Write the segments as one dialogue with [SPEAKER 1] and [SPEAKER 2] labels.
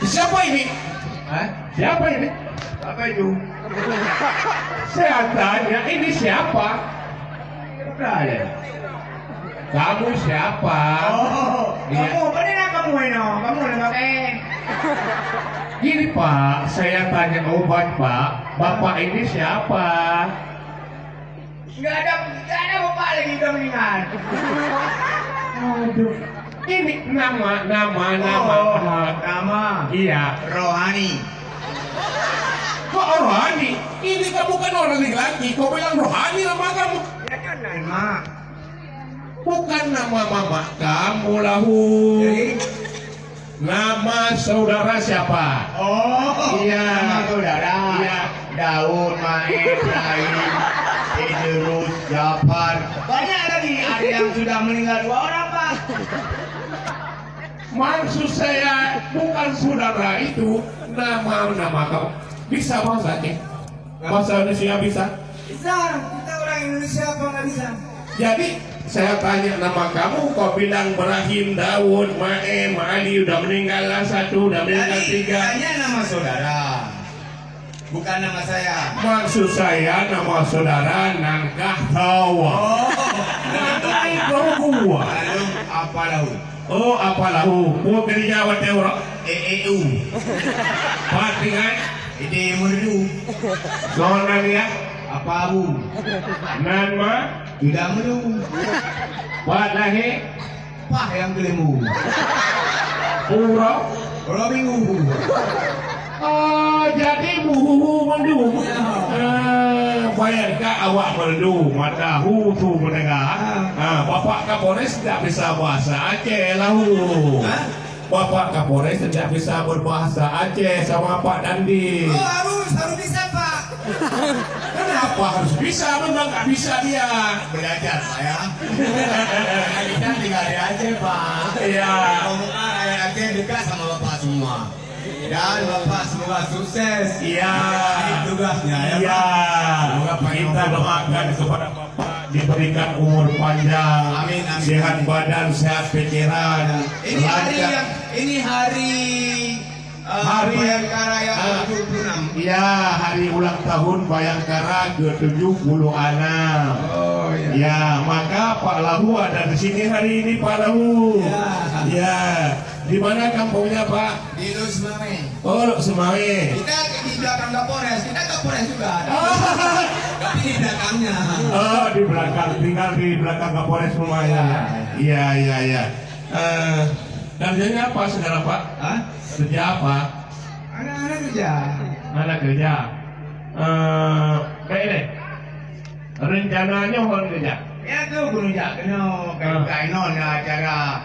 [SPEAKER 1] Siapa ini?
[SPEAKER 2] Hah?
[SPEAKER 1] Siapa ini?
[SPEAKER 2] Apa itu?
[SPEAKER 1] Saya tanya, ini siapa?
[SPEAKER 2] Berada.
[SPEAKER 1] Kamu siapa?
[SPEAKER 2] Oh,
[SPEAKER 1] Iya.
[SPEAKER 2] kamu, mana kamu ini? Kamu nama
[SPEAKER 1] Gini Pak, saya tanya obat Pak. Bapak ini siapa?
[SPEAKER 2] Nggak ada bapak lagi kemeningan.
[SPEAKER 1] Aduh. Ini nama.
[SPEAKER 2] Oh, nama.
[SPEAKER 1] Iya.
[SPEAKER 2] Rohani.
[SPEAKER 1] Kok rohani? Ini kamu kan orang laki-laki. Kau bilang rohani nama kamu?
[SPEAKER 2] Ya kan nama.
[SPEAKER 1] Bukan nama mama kamu lahu.
[SPEAKER 2] Jadi,
[SPEAKER 1] Nama saudara siapa?
[SPEAKER 2] oh,
[SPEAKER 1] Iya.
[SPEAKER 2] nama saudara.
[SPEAKER 1] Iya.
[SPEAKER 2] Daud, Maed, Ibrahim, Idrus, Jafar. Banyak lagi. Ada yang sudah meninggal 2 orang, Pak.
[SPEAKER 1] Maksud saya bukan saudara itu nama kamu. Bisa bahasanya? Bahasa Indonesia bisa?
[SPEAKER 2] Bisa. Kita orang Indonesia apa nggak bisa?
[SPEAKER 1] Jadi saya tanya nama kamu, kau bilang Ibrahim, Daud, Ma'em, Ali udah meninggal lah 1, udah meninggal 3.
[SPEAKER 2] Tanya nama saudara. Bukan nama saya.
[SPEAKER 1] Maksud saya nama saudara Nangkah Tawa. Nangkah itu gua.
[SPEAKER 2] Lalu apa lahu?
[SPEAKER 1] Oh apa lahu? Gua kerja awat orang.
[SPEAKER 2] EEU.
[SPEAKER 1] Patingan.
[SPEAKER 2] Ide merdu.
[SPEAKER 1] Soalnya ya.
[SPEAKER 2] Apa bu?
[SPEAKER 1] Nama.
[SPEAKER 2] Tidak merdu.
[SPEAKER 1] Pak lahi.
[SPEAKER 2] Pah yang kelemu.
[SPEAKER 1] Pura.
[SPEAKER 2] Kalau minggu.
[SPEAKER 1] Oh jadi buhu mendu. Bayarkah awak merdu mata hu tu mendengar. Bapak Kapolres tidak bisa bahasa Aceh lahu. Bapak Kapolres tidak bisa berbahasa Aceh sama Pak Dandi.
[SPEAKER 2] Oh harus bisa Pak.
[SPEAKER 1] Kenapa harus bisa? Memang nggak bisa dia.
[SPEAKER 2] Belajar saya. Kita tinggal di Aceh Pak.
[SPEAKER 1] Iya.
[SPEAKER 2] Omongan ayah Aceh dekat sama Bapak semua. Dan Bapak semoga sukses.
[SPEAKER 1] Iya.
[SPEAKER 2] Di tugasnya ya
[SPEAKER 1] Iya.
[SPEAKER 2] Pak. Semoga
[SPEAKER 1] Kita doakan kepada Bapak diberikan umur panjang,
[SPEAKER 2] Amin, amin.
[SPEAKER 1] sehat badan, sehat pikiran.
[SPEAKER 2] Ini hari
[SPEAKER 1] lancar.
[SPEAKER 2] yang ini hari
[SPEAKER 1] Hari-
[SPEAKER 2] Bayangkara yang
[SPEAKER 1] Ah.
[SPEAKER 2] 76.
[SPEAKER 1] Iya, hari ulang tahun Bayangkara ke-76.
[SPEAKER 2] Oh
[SPEAKER 1] Ya, maka Pak Lahu ada di sini hari ini Pak Lahu.
[SPEAKER 2] Ya.
[SPEAKER 1] Ya. Di mana kampungnya Pak?
[SPEAKER 2] Di Lus Mame.
[SPEAKER 1] Oh, Semawe.
[SPEAKER 2] Kita di belakang Kapolres, kita Kapolres juga ada.
[SPEAKER 1] Oh,
[SPEAKER 2] Tapi di belakangnya.
[SPEAKER 1] oh, di belakang, tinggal di belakang Kapolres Semawe. Iya, iya, iya. Kerjanya apa sekarang Pak?
[SPEAKER 2] Hah?
[SPEAKER 1] Kerja apa?
[SPEAKER 2] Anak-anak kerja.
[SPEAKER 1] Mana kerja? Kayak ini. Rencananya mau kerja.
[SPEAKER 2] Ya tuh gunung Jakno, kayak kainon acara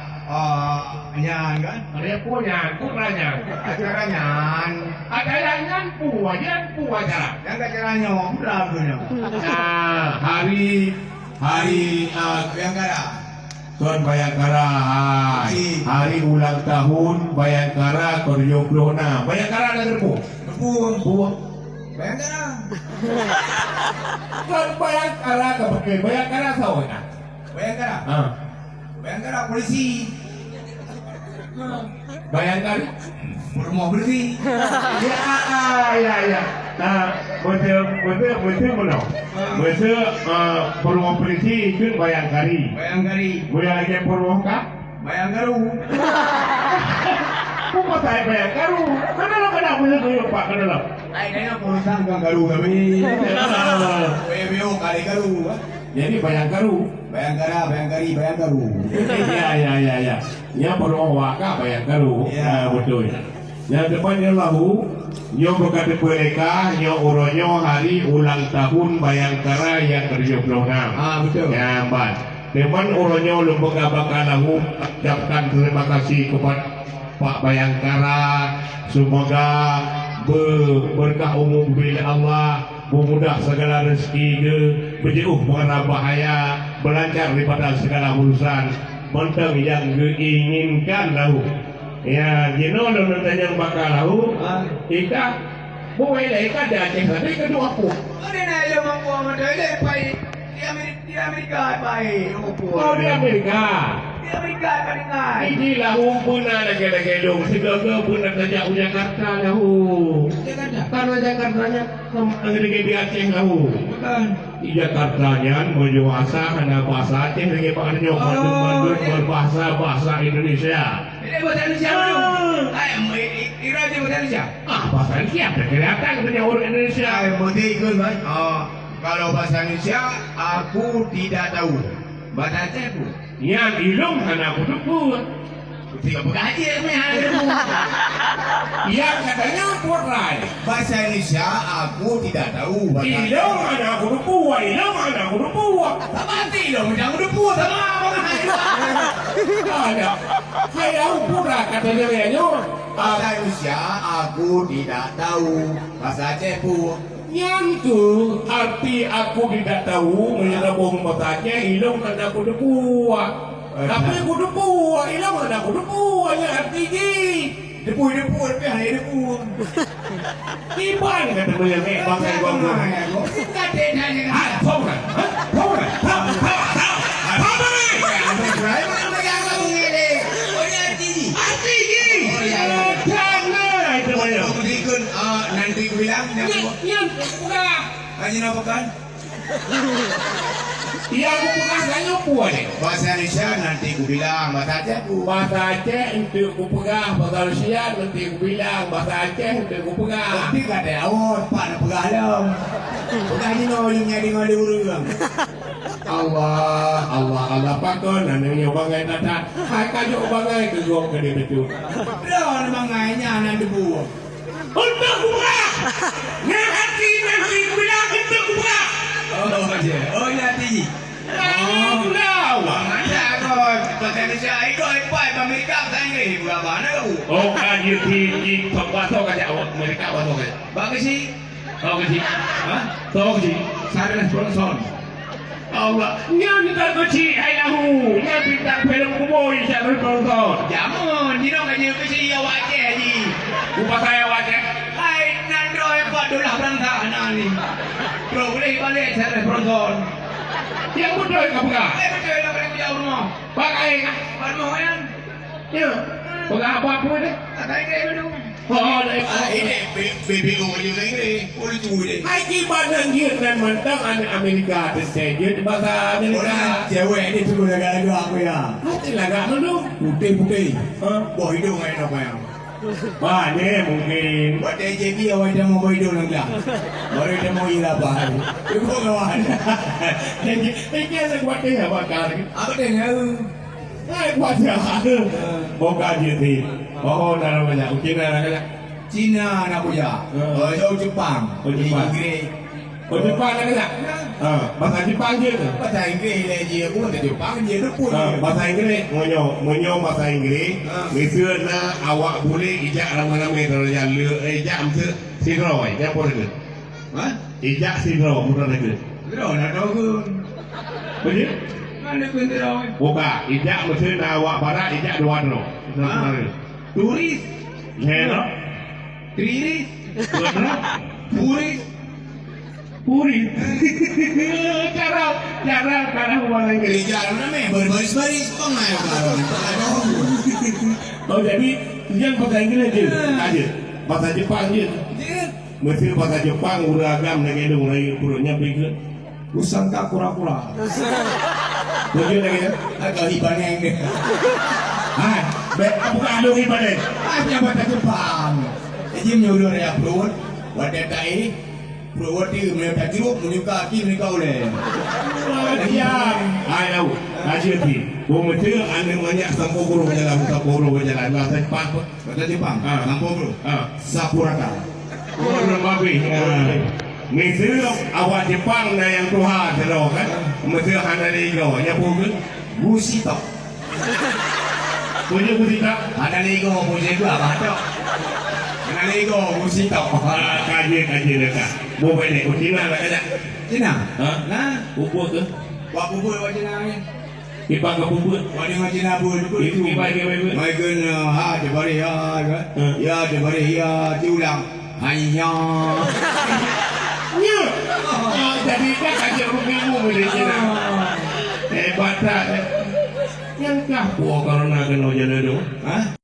[SPEAKER 2] nyan kan?
[SPEAKER 1] Dia punya, kurangnya.
[SPEAKER 2] Acara nyan.
[SPEAKER 1] Acaranya pu acara.
[SPEAKER 2] Yang acaranya berapa gunung?
[SPEAKER 1] Nah, hari
[SPEAKER 2] Bayangkara.
[SPEAKER 1] Tuan Bayangkara, hari ulang tahun Bayangkara ke-76. Bayangkara ada gerbu.
[SPEAKER 2] Berpung. Bayangkara.
[SPEAKER 1] Tuan Bayangkara ke Bayangkara tahu tak?
[SPEAKER 2] Bayangkara. Bayangkara polisi.
[SPEAKER 1] Bayangkara.
[SPEAKER 2] Rumah bersih.
[SPEAKER 1] Ya. Nah, betul mana? Betul perumahan polisi itu Bayangkari.
[SPEAKER 2] Bayangkari.
[SPEAKER 1] Boleh lagi perumahan kah?
[SPEAKER 2] Bayangkaru.
[SPEAKER 1] Kok saya Bayangkaru? Kenapa punya tuyul Pak? Kenapa?
[SPEAKER 2] Ay, kaya perusahaan kang garu kami. WBO kali garu.
[SPEAKER 1] Jadi Bayangkaru.
[SPEAKER 2] Bayangkari, Bayangkaru.
[SPEAKER 1] Ya. Ya perumahan waka Bayangkaru.
[SPEAKER 2] Ya.
[SPEAKER 1] Betul. Yang depannya lahu, nyo berkata mereka, nyo uronyo hari ulang tahun Bayangkara yang ke-76.
[SPEAKER 2] Betul.
[SPEAKER 1] Ya, Mbak. Depan uronyo lembaga bakal lahu, ucapkan terima kasih kepada Pak Bayangkara. Semoga berkah umum bila Allah, memudah segala rezeki ke, berjauh mengenai bahaya, berlancar daripada segala urusan, mentang yang diinginkan lahu. Ya, jino dan tanya bakal lahu. Ika, boleh ika di Aceh tadi kedua pun.
[SPEAKER 2] Ada na aja mampu amat ada pai di Amerika pai mampu.
[SPEAKER 1] Oh di Amerika.
[SPEAKER 2] Amerika palingan.
[SPEAKER 1] Inilah puna lagi dong. Segala puna saja Jakarta lahu.
[SPEAKER 2] Jakarta.
[SPEAKER 1] Karena Jakartanya lagi di Aceh lahu.
[SPEAKER 2] Bukan.
[SPEAKER 1] Di Jakartanya menjuasa karena bahasa Aceh lagi banyak mandur berbahasa Indonesia.
[SPEAKER 2] Ini bahasa Indonesia dulu. Ira dia bahasa Indonesia.
[SPEAKER 1] Bahasa Indonesia kelihatan punya orang Indonesia.
[SPEAKER 2] Berarti ikut kan? Kalau bahasa Indonesia aku tidak tahu. Bahasa Aceh aku.
[SPEAKER 1] Yang ilung karena aku dukun.
[SPEAKER 2] Tidak bergaji punya.
[SPEAKER 1] Yang katanya purai.
[SPEAKER 2] Bahasa Indonesia aku tidak tahu.
[SPEAKER 1] Ilung karena aku dukun. Ilung karena aku dukun.
[SPEAKER 2] Tak mati dong, jangan udah puas sama abang.
[SPEAKER 1] Ada. Saya pura katanya kayaknya.
[SPEAKER 2] Bahasa Indonesia aku tidak tahu. Bahasa Aceh pun.
[SPEAKER 1] Yang itu arti aku tidak tahu menyerabung matanya ilung karena aku dukun. Tapi aku dukun. Ilung karena aku dukun. Yang arti ini.
[SPEAKER 2] Depu tapi hari depu.
[SPEAKER 1] Iban kata beliau nek bangsa bangsa.
[SPEAKER 2] Kata nanya.
[SPEAKER 1] Ah, tahu kan? Tahu kan? Tahu.
[SPEAKER 2] Nanti aku bilang Haji apa kan?
[SPEAKER 1] Iya aku pegang saya puas deh.
[SPEAKER 2] Bahasa Indonesia nanti aku bilang, bahasa Aceh aku.
[SPEAKER 1] Bahasa Aceh untuk aku pegang, bahasa Rusia nanti aku bilang, bahasa Aceh untuk aku pegang.
[SPEAKER 2] Tapi kata awak, Pak nak pegang dalam. Pegang ni nolingnya di ngoli urang.
[SPEAKER 1] Allah pakon namanya bangai tata. Hai kajuk bangai ke gua ke dia betul.
[SPEAKER 2] Dah mangainya nan debu.
[SPEAKER 1] Untuk aku pegang. Nanti aku bilang untuk aku pegang.
[SPEAKER 2] Oh nanti. Mana kau? Bahasa Indonesia ikut ipai Amerika saya ni berapa mana kau?
[SPEAKER 1] Oh kaji di bahasa kaji awak mereka bahasa kaji.
[SPEAKER 2] Bagus sih.
[SPEAKER 1] Tahu kaji?
[SPEAKER 2] Hah?
[SPEAKER 1] Tahu kaji?
[SPEAKER 2] Saya sponsor.
[SPEAKER 1] Allah, yang kita kecil ayahku, yang bintang film kuboy saya tonton.
[SPEAKER 2] Jamun, ni nak kerja kecil awak je haji.
[SPEAKER 1] Upah saya wajah.
[SPEAKER 2] Hai, nando hebat dolah berangkat anak ni. Bro, boleh balik saya sponsor.
[SPEAKER 1] Yang betul ke pegang?
[SPEAKER 2] Betul nak balik jauh rumah.
[SPEAKER 1] Pakai.
[SPEAKER 2] Rumah kan?
[SPEAKER 1] Ya. Pegang apa deh?
[SPEAKER 2] Tak kira dulu.
[SPEAKER 1] Oh,
[SPEAKER 2] Ini BBO je lagi. Boleh tunggu deh.
[SPEAKER 1] hai kibanan dia dan mentang anak Amerika tersedia bahasa Amerika.
[SPEAKER 2] Cewek ni tunggu lagu aku ya.
[SPEAKER 1] Hati lagak dulu.
[SPEAKER 2] Putih. Buah hidung aja apa yang.
[SPEAKER 1] Banyak mungkin.
[SPEAKER 2] Buat JB awak dah mau buah hidung lagi lah. Baru dah mau hilang bahan. Tunggu kawan.
[SPEAKER 1] Jadi, ini ada buat dia bakal.
[SPEAKER 2] Apa dengar?
[SPEAKER 1] Hai buat dia. Bukan dia ni. Oh, namanya. Ukina namanya.
[SPEAKER 2] Cina nak punya. Oh Jepang. Inggris.
[SPEAKER 1] Oh, Jepang namanya. Bahasa Jepang je ke?
[SPEAKER 2] Bahasa Inggris lagi aku kata Jepang je tu pun.
[SPEAKER 1] Bahasa Inggris. Monyo bahasa Inggris. Misalnya awak boleh ijak ramai-ramai kalau jalan ijak mesti sidroy. Dia apa lagi?
[SPEAKER 2] Hah?
[SPEAKER 1] Ijak sidroy bukan lagi.
[SPEAKER 2] Terus nak tahu ke?
[SPEAKER 1] Betul?
[SPEAKER 2] Mana pun terus.
[SPEAKER 1] Bukan. Ijak mesti awak barat ijak dua no.
[SPEAKER 2] Turis.
[SPEAKER 1] Hero.
[SPEAKER 2] Turis.
[SPEAKER 1] Betul?
[SPEAKER 2] Turis.
[SPEAKER 1] Puri. Cara orang Inggris.
[SPEAKER 2] Jalan nama berbaris-baris pengai kalau.
[SPEAKER 1] Oh jadi yang bahasa Inggris je, aja. Bahasa Jepang je. Mesti bahasa Jepang uragam nak edung lagi perutnya pikir.
[SPEAKER 2] Usangka kura-kura.
[SPEAKER 1] Betul lagi ya?
[SPEAKER 2] Agak ibadah ini.
[SPEAKER 1] Ah, bukan ada ibadah.
[SPEAKER 2] Punya bahasa Jepang. Jadi menyuruh dia perut, wadah tai, perut dia mereka jeruk, mereka kaki mereka oleh.
[SPEAKER 1] Ya, tahu. Aja ti. Bung mesti anda banyak sampo guru berjalan bahasa Jepang.
[SPEAKER 2] Bahasa Jepang. Mampu bro. Sakuraka.
[SPEAKER 1] Orang babi. Mesti awak Jepang na yang Tuhan terus kan. Mesti hana lego. Ya pun
[SPEAKER 2] Busito.
[SPEAKER 1] punya berita.
[SPEAKER 2] Ada lego punya juga apa tu? Ada lego busito.
[SPEAKER 1] Kaji dekat. Boleh ni. Cina lah kan?
[SPEAKER 2] Cina.
[SPEAKER 1] Ha?
[SPEAKER 2] Nah,
[SPEAKER 1] Pupuk ke?
[SPEAKER 2] buat bubur buat Cina ni.
[SPEAKER 1] Ipang ke pupuk?
[SPEAKER 2] Buat dengan Cina bubur itu.
[SPEAKER 1] Ipang ke pupuk?
[SPEAKER 2] Mereka ha dia bari ya, ya dia bari ya diulang. Hanya.
[SPEAKER 1] Ya. Jadi kan kaji minggu boleh Cina. Hebat tak? Yang kah gua karena kena jadi dong.
[SPEAKER 2] Hah?